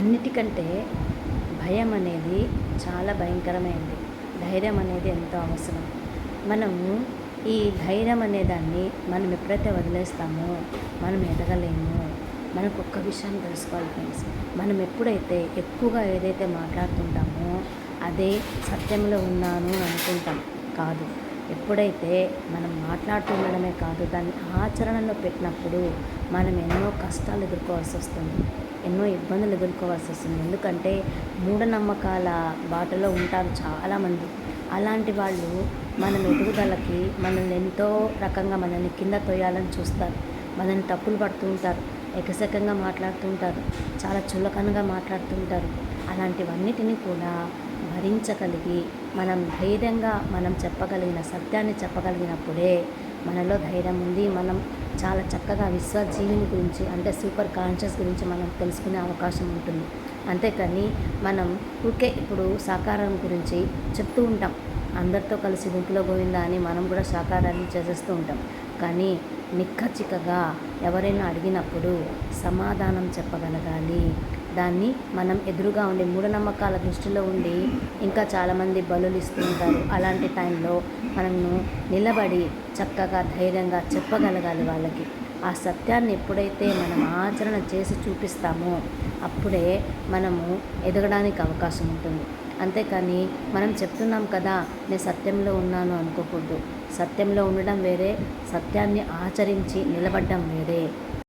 అన్నిటికంటే భయం అనేది చాలా భయంకరమైనది. ధైర్యం అనేది ఎంతో అవసరం. మనము ఈ ధైర్యం అనేదాన్ని మనం ఎప్పుడైతే వదిలేస్తామో మనం ఎదగలేము. మనకు ఒక్క విషయం తెలుసుకోవాలి ఫ్రెండ్స్, మనం ఎప్పుడైతే ఎక్కువగా ఏదైతే మాట్లాడుతుంటామో అదే సత్యంలో ఉన్నాను అని అనుకుంటాం. కాదు, ఎప్పుడైతే మనం మాట్లాడుతుండడమే కాదు, దాన్ని ఆచరణలో పెట్టినప్పుడు మనం ఎన్నో కష్టాలు ఎదుర్కోవాల్సి వస్తుంది, ఎన్నో ఇబ్బందులు ఎదుర్కోవాల్సి వస్తుంది. ఎందుకంటే మూఢనమ్మకాల బాటలో ఉంటారు చాలామంది. అలాంటి వాళ్ళు మనం ఎదుగుదలకి మనల్ని ఎంతో రకంగా మనల్ని కింద తోయాలని చూస్తారు, మనల్ని తప్పులు పడుతూ ఉంటారు, ఎకసెకంగా మాట్లాడుతుంటారు, చాలా చులకనగా మాట్లాడుతుంటారు. అలాంటివన్నిటినీ కూడా భరించగలిగి మనం ధైర్యంగా మనం చెప్పగలిగిన సత్యాన్ని చెప్పగలిగినప్పుడే మనలో ధైర్యం ఉంది. మనం చాలా చక్కగా విశ్వజీవిని గురించి అంటే సూపర్ కాన్షియస్ గురించి మనం తెలుసుకునే అవకాశం ఉంటుంది. అంతేకాని మనం ఊరికే ఇప్పుడు సాకారం గురించి చెప్తూ ఉంటాం, అందరితో కలిసి గుంపులో గోవిందా అని మనం కూడా సాకారాన్ని చేసేస్తూ ఉంటాం. కానీ నిక్కచ్చికగా ఎవరైనా అడిగినప్పుడు సమాధానం చెప్పగలగాలి. దాన్ని మనం ఎదురుగా ఉండి మూఢనమ్మకాల దృష్టిలో ఉండి ఇంకా చాలామంది బలులు ఇస్తూ ఉంటారు. అలాంటి టైంలో మనము నిలబడి చక్కగా ధైర్యంగా చెప్పగలగాలి వాళ్ళకి. ఆ సత్యాన్ని ఎప్పుడైతే మనం ఆచరణ చేసి చూపిస్తామో అప్పుడే మనము ఎదగడానికి అవకాశం ఉంటుంది. అంతేకాని మనం చెప్తున్నాం కదా నేను సత్యంలో ఉన్నాను అనుకోకూడదు. సత్యంలో ఉండడం వేరే, సత్యాన్ని ఆచరించి నిలబడడం వేరే.